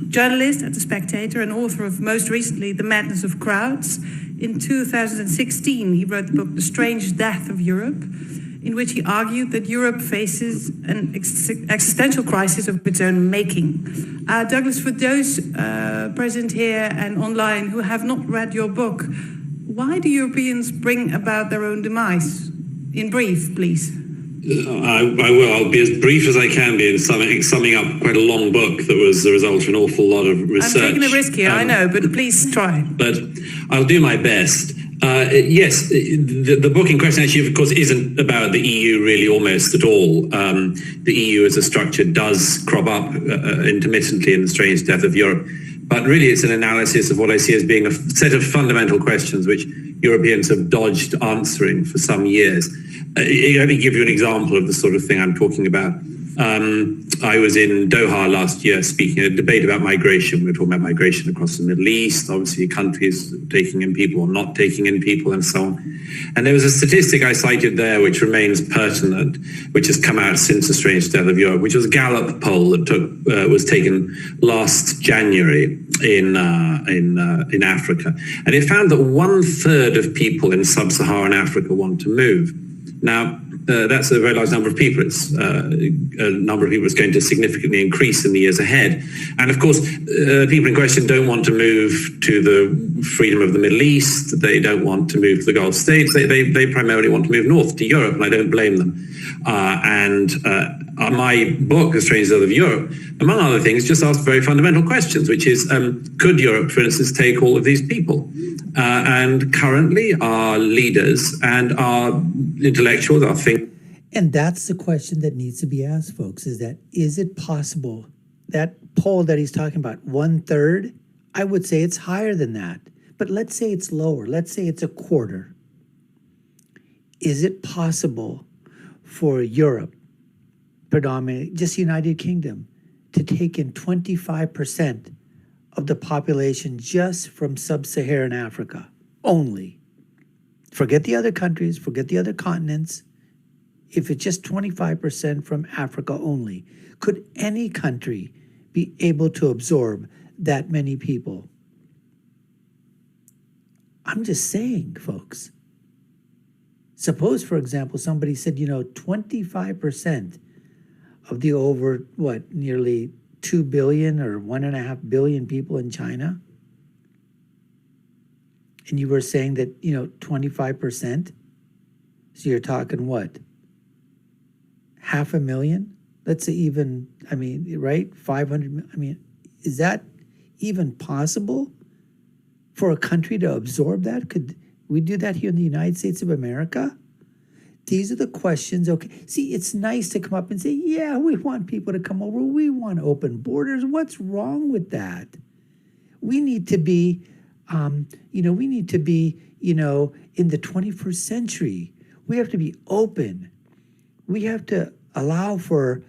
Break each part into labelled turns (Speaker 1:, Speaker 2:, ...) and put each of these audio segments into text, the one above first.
Speaker 1: journalist at The Spectator and author of, most recently, The Madness of Crowds. In 2016, he wrote the book The Strange Death of Europe, in which he argued that Europe faces an existential crisis of its own making. Douglas, for those present here and online who have not read your book, why do Europeans bring about their own demise? In brief, please.
Speaker 2: I will. I'll be as brief as I can be in summing up quite a long book that was the result of an awful lot of research.
Speaker 1: I'm taking a risk here, I know, but please try.
Speaker 2: But I'll do my best. Yes, the book in question actually, of course, isn't about the EU really almost at all. The EU as a structure does crop up intermittently in The Strange Death of Europe. But really, it's an analysis of what I see as being a set of fundamental questions which Europeans have dodged answering for some years. Let me give you an example of the sort of thing I'm talking about. I was in Doha last year speaking at a debate about migration. We were talking about migration across the Middle East, obviously countries taking in people or not taking in people and so on. And there was a statistic I cited there which remains pertinent, which has come out since The Strange Death of Europe, which was a Gallup poll that was taken last January in Africa. And it found that 1/3 of people in sub-Saharan Africa want to move. Now, that's a very large number of people. It's a number of people that's going to significantly increase in the years ahead. And of course, people in question don't want to move to the freedom of the Middle East. They don't want to move to the Gulf states. They primarily want to move north to Europe, and I don't blame them. My book, The Strange Death of Europe, among other things, just asked very fundamental questions, which is, could Europe, for instance, take all of these people? And currently our leaders and our intellectuals, our thinkers.
Speaker 3: And that's the question that needs to be asked, folks, is it possible? That poll that he's talking about, 1/3, I would say it's higher than that. But let's say it's lower. Let's say it's a quarter. Is it possible for Europe, predominantly just United Kingdom, to take in 25% of the population just from sub-Saharan Africa only? Forget the other countries, forget the other continents. If it's just 25% from Africa only, could any country be able to absorb that many people? I'm just saying, folks. Suppose, for example, somebody said, 25% of the over, nearly 2 billion or 1.5 billion people in China. And you were saying that, 25%. So you're talking what? 500,000? Let's say even, right? 500, is that even possible for a country to absorb that? Could we do that here in the United States of America? These are the questions. Okay, see, it's nice to come up and say, yeah, we want people to come over. We want open borders. What's wrong with that? We need to be, in the 21st century. We have to be open. We have to allow for,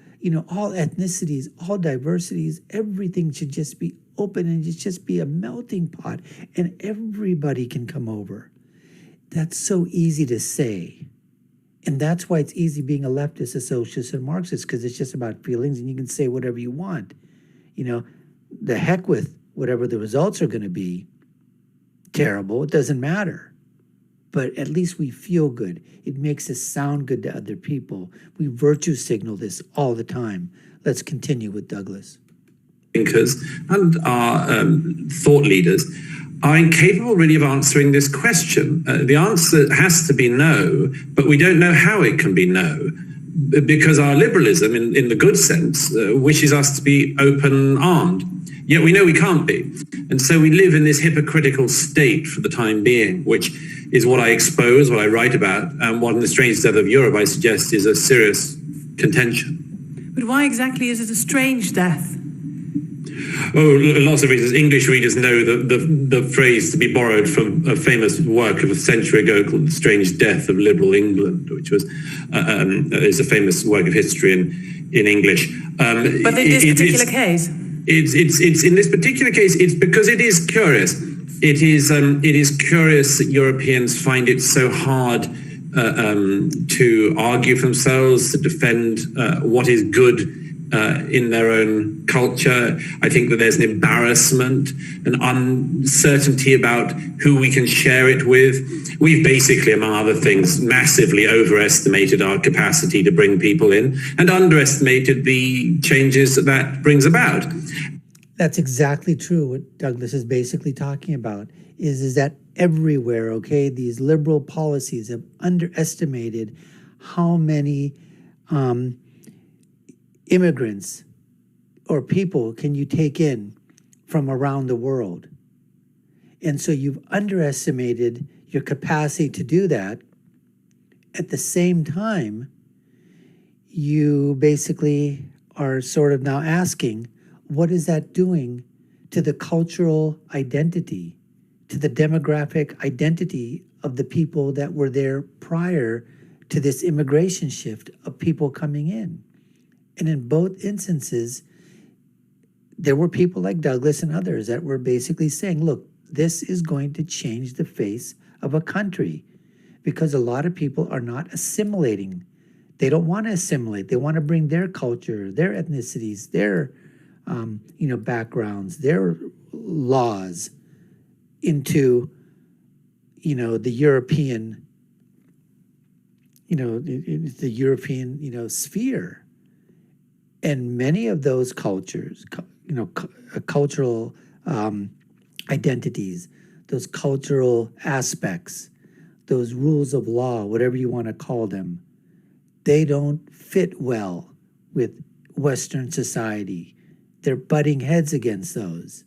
Speaker 3: all ethnicities, all diversities. Everything should just be open and just be a melting pot, and everybody can come over. That's so easy to say. And that's why it's easy being a leftist, a socialist, and Marxist, because it's just about feelings and you can say whatever you want. The heck with whatever the results are going to be. Terrible, it doesn't matter. But at least we feel good. It makes us sound good to other people. We virtue signal this all the time. Let's continue with Douglas.
Speaker 2: Thinkers and our thought leaders are incapable really of answering this question. The answer has to be no, but we don't know how it can be no, because our liberalism, in the good sense, wishes us to be open-armed. Yet we know we can't be. And so we live in this hypocritical state for the time being, which is what I expose, what I write about, and what in The Strange Death of Europe I suggest is a serious contention.
Speaker 1: But why exactly is it a strange death?
Speaker 2: Oh, lots of reasons. English readers know the phrase to be borrowed from a famous work of a century ago called The Strange Death of Liberal England, which was is a famous work of history in English.
Speaker 1: But in this particular case?
Speaker 2: It's in this particular case, it's because it is curious. It is curious that Europeans find it so hard to argue for themselves, to defend what is good in their own culture. I think that there's an embarrassment, an uncertainty about who we can share it with. We've basically, among other things, massively overestimated our capacity to bring people in and underestimated the changes that brings about.
Speaker 3: That's exactly true. What Douglas is basically talking about is that everywhere, okay, these liberal policies have underestimated how many immigrants or people can you take in from around the world. And so you've underestimated your capacity to do that. At the same time, you basically are sort of now asking, what is that doing to the cultural identity, to the demographic identity of the people that were there prior to this immigration shift of people coming in? And in both instances, there were people like Douglas and others that were basically saying, look, this is going to change the face of a country because a lot of people are not assimilating. They don't want to assimilate. They want to bring their culture, their ethnicities, their backgrounds, their laws into, the European, the European, sphere. And many of those cultures, cultural identities, those cultural aspects, those rules of law, whatever you want to call them, they don't fit well with Western society. They're butting heads against those.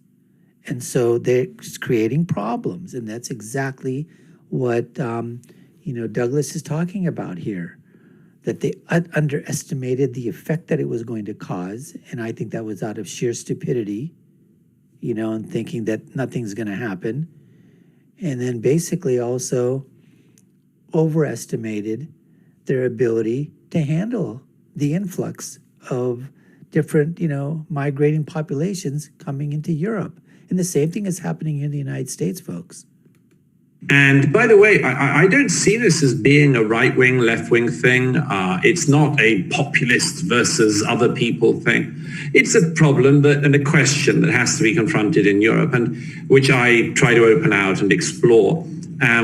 Speaker 3: And so they're creating problems. And that's exactly what, Douglas is talking about here, that they underestimated the effect that it was going to cause. And I think that was out of sheer stupidity, and thinking that nothing's going to happen. And then basically also overestimated their ability to handle the influx of different, migrating populations coming into Europe. And the same thing is happening here in the United States, folks.
Speaker 2: And by the way, I don't see this as being a right-wing, left-wing thing. It's not a populist versus other people thing. It's a problem and a question that has to be confronted in Europe, and which I try to open out and explore,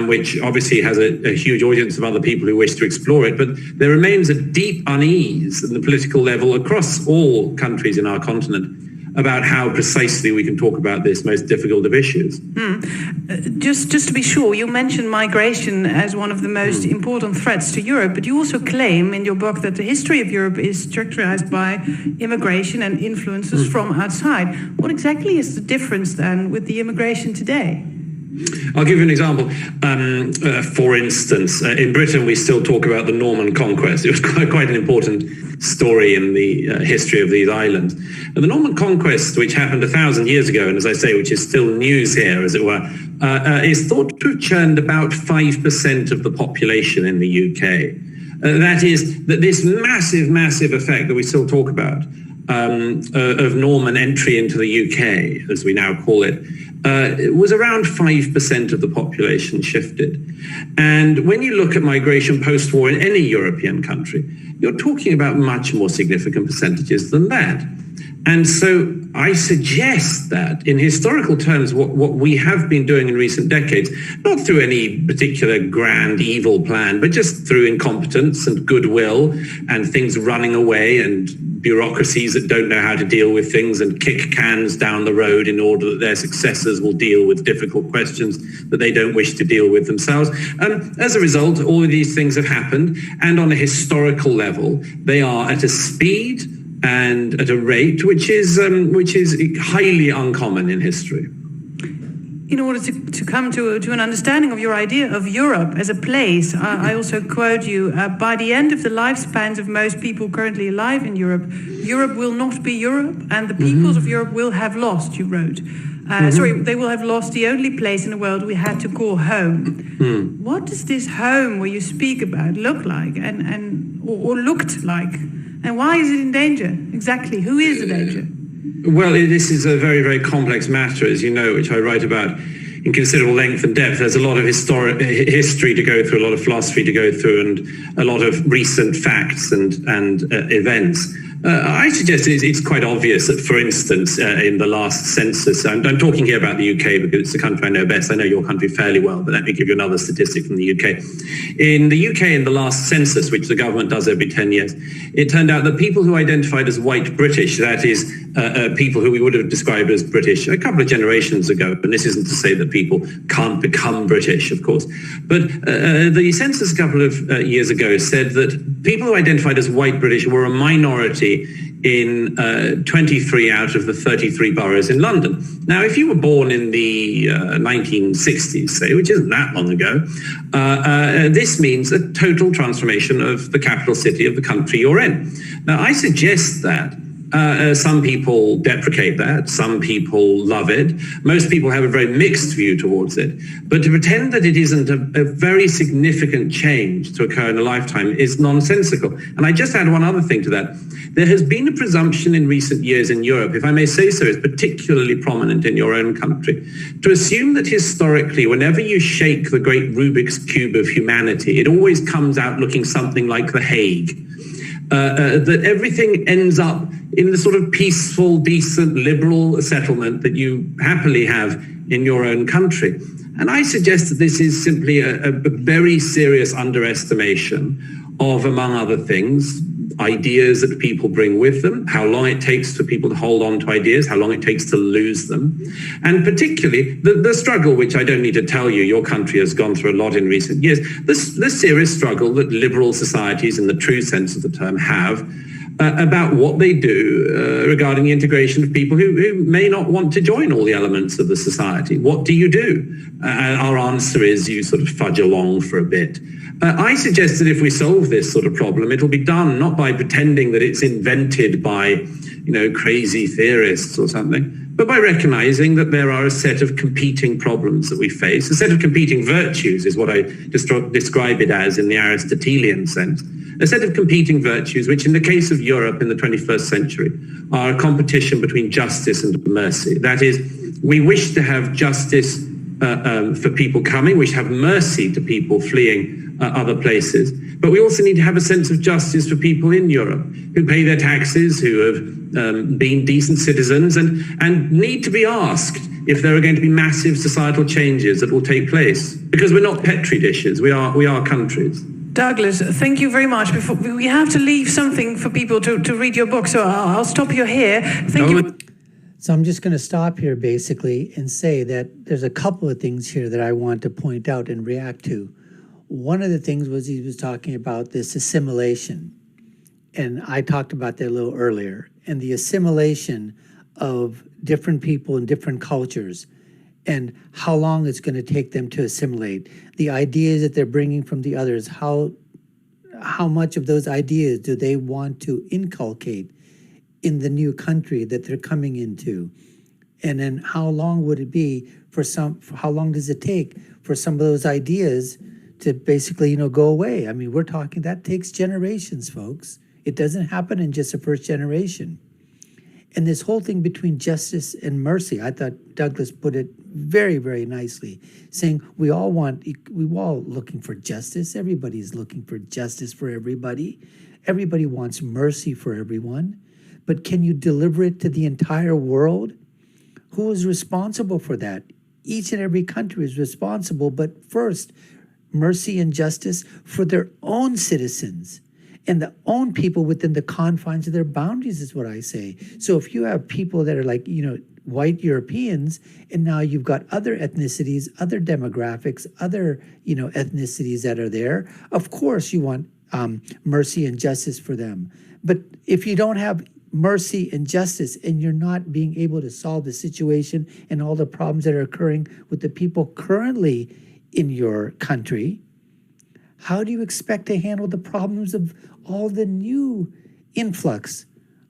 Speaker 2: which obviously has a huge audience of other people who wish to explore it. But there remains a deep unease at the political level across all countries in our continent about how precisely we can talk about this most difficult of issues.
Speaker 1: Just to be sure, you mentioned migration as one of the most important threats to Europe, but you also claim in your book that the history of Europe is characterized by immigration and influences from outside. What exactly is the difference then with the immigration today?
Speaker 2: I'll give you an example. For instance, in Britain, we still talk about the Norman Conquest. It was quite an important story in the history of these islands. And the Norman Conquest, which happened 1,000 years ago, and as I say, which is still news here, as it were, is thought to have churned about 5% of the population in the UK. That is, that this massive effect that we still talk about of Norman entry into the UK, as we now call it, it was around 5% of the population shifted. And when you look at migration post-war in any European country, you're talking about much more significant percentages than that. And so I suggest that in historical terms, what we have been doing in recent decades, not through any particular grand evil plan, but just through incompetence and goodwill and things running away and bureaucracies that don't know how to deal with things and kick cans down the road in order that their successors will deal with difficult questions that they don't wish to deal with themselves. As a result, all of these things have happened, and on a historical level, they are at a speed and at a rate which is highly uncommon in history.
Speaker 1: In order to come to an understanding of your idea of Europe as a place, I also quote you, by the end of the lifespans of most people currently alive in Europe, Europe will not be Europe, and the peoples of Europe will have lost, you wrote. They will have lost the only place in the world we had to call home. What does this home where you speak about look like or looked like? And why is it in danger? Exactly, who is the danger?
Speaker 2: Well, this is a very, very complex matter, as you know, which I write about in considerable length and depth. There's a lot of history to go through, a lot of philosophy to go through, and a lot of recent facts and events. I suggest it's quite obvious that, for instance, in the last census, I'm talking here about the UK because it's the country I know best. I know your country fairly well, but let me give you another statistic from the UK. In the UK, in the last census, which the government does every 10 years, it turned out that people who identified as white British, that is, people who we would have described as British a couple of generations ago, and this isn't to say that people can't become British, of course, but the census a couple of years ago said that people who identified as white British were a minority in 23 out of the 33 boroughs in London. Now, if you were born in the 1960s, say, which isn't that long ago, this means a total transformation of the capital city of the country you're in. Now, I suggest that some people deprecate that, some people love it, most people have a very mixed view towards it. But to pretend that it isn't a very significant change to occur in a lifetime is nonsensical. And I just add one other thing to that. There has been a presumption in recent years in Europe, if I may say so, it's particularly prominent in your own country, to assume that historically, whenever you shake the great Rubik's Cube of humanity, it always comes out looking something like The Hague. That everything ends up in the sort of peaceful, decent, liberal settlement that you happily have in your own country. And I suggest that this is simply a very serious underestimation of, among other things, ideas that people bring with them, how long it takes for people to hold on to ideas, how long it takes to lose them, and particularly the struggle, which I don't need to tell you, your country has gone through a lot in recent years, the serious struggle that liberal societies, in the true sense of the term, have about what they do regarding the integration of people who may not want to join all the elements of the society. What do you do? Our answer is you sort of fudge along for a bit. I suggest that if we solve this sort of problem, it'll be done not by pretending that it's invented by, crazy theorists or something, but by recognizing that there are a set of competing problems that we face, a set of competing virtues is what I describe it as in the Aristotelian sense, a set of competing virtues which in the case of Europe in the 21st century are a competition between justice and mercy. That is, we wish to have justice for people coming, we wish to have mercy to people fleeing other places. But we also need to have a sense of justice for people in Europe who pay their taxes, who have been decent citizens and need to be asked if there are going to be massive societal changes that will take place. Because we're not petri dishes, we are countries.
Speaker 1: Douglas, thank you very much. Before, we have to leave something for people to read your book, so I'll stop you here. Thank you.
Speaker 3: So I'm just going to stop here basically and say that there's a couple of things here that I want to point out and react to. One of the things was he was talking about this assimilation, and I talked about that a little earlier, and the assimilation of different people and different cultures and how long it's going to take them to assimilate. The ideas that they're bringing from the others, how much of those ideas do they want to inculcate in the new country that they're coming into? And then how long would it be how long does it take for some of those ideas to basically, go away? I mean, we're talking, that takes generations, folks. It doesn't happen in just the first generation. And this whole thing between justice and mercy, I thought Douglas put it very, very nicely, saying we're all looking for justice. Everybody's looking for justice for everybody. Everybody wants mercy for everyone. But can you deliver it to the entire world? Who is responsible for that? Each and every country is responsible, but first, mercy and justice for their own citizens and the own people within the confines of their boundaries is what I say. So if you have people that are like, white Europeans, and now you've got other ethnicities, other demographics, other, ethnicities that are there, of course you want mercy and justice for them. But if you don't have mercy and justice and you're not being able to solve the situation and all the problems that are occurring with the people currently in your country, how do you expect to handle the problems of all the new influx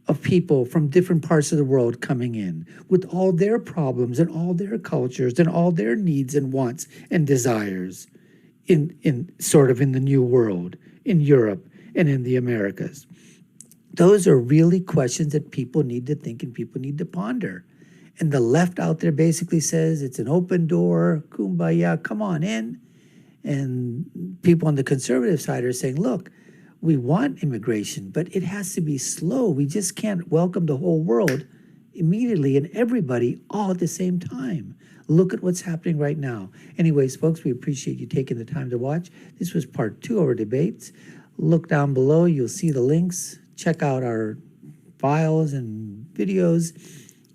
Speaker 3: of people from different parts of the world coming in with all their problems and all their cultures and all their needs and wants and desires in sort of in the new world, in Europe and in the Americas? Those are really questions that people need to think and people need to ponder. And the left out there basically says it's an open door, kumbaya, come on in. And people on the conservative side are saying, look, We want immigration, but it has to be slow. We just can't welcome the whole world immediately and everybody all at the same time. Look at what's happening right now. Anyways, folks, we appreciate you taking the time to watch. This was part 2 of our debates. Look down below. You'll see the links. Check out our files and videos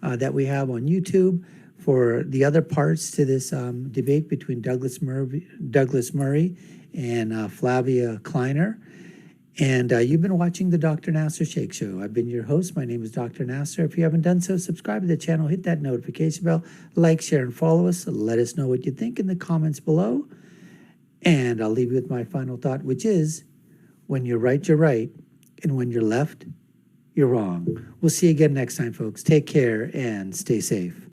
Speaker 3: that we have on YouTube for the other parts to this debate between Douglas Murray and Flavia Kleiner. And you've been watching the Dr. Nasir Shaikh Show. I've been your host. My name is Dr. Nasir. If you haven't done so, subscribe to the channel, hit that notification bell, like, share, and follow us. Let us know what you think in the comments below. And I'll leave you with my final thought, which is, when you're right, you're right. And when you're left, you're wrong. We'll see you again next time, folks. Take care and stay safe.